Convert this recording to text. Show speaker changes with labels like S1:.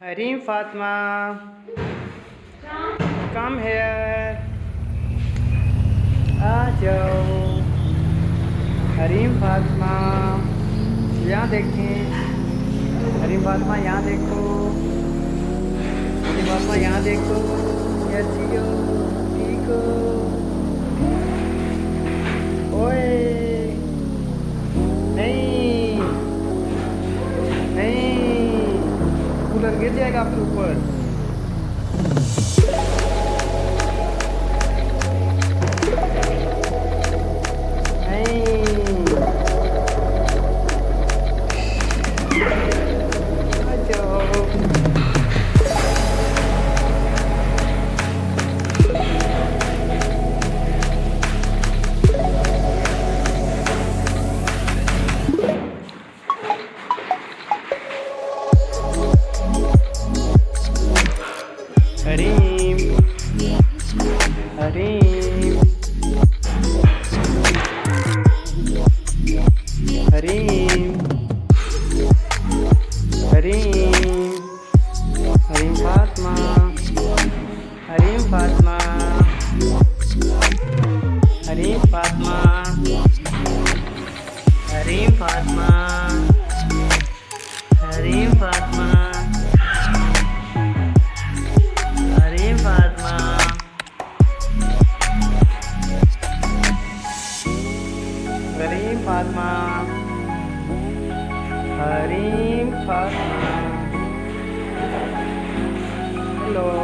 S1: Harim Fatma, come here. आ जाओ. हरीम फातिमा, यहाँ देखें. हरीम फातिमा यहाँ देखो. हरीम फातिमा यहाँ देखो. कैसी हो? ठीक हो? ओए नहीं नहीं, कूलर गिर जाएगा आपके ऊपर. हरीम हरीम हरीम हरीम हरीम फातिमा, हरीम फातिमा, हरीम फातिमा, हरीम फातिमा, हरीम फातिमा, हरीम फातिमा, हरीम फातिमा, हरीम फातिमा. हेलो.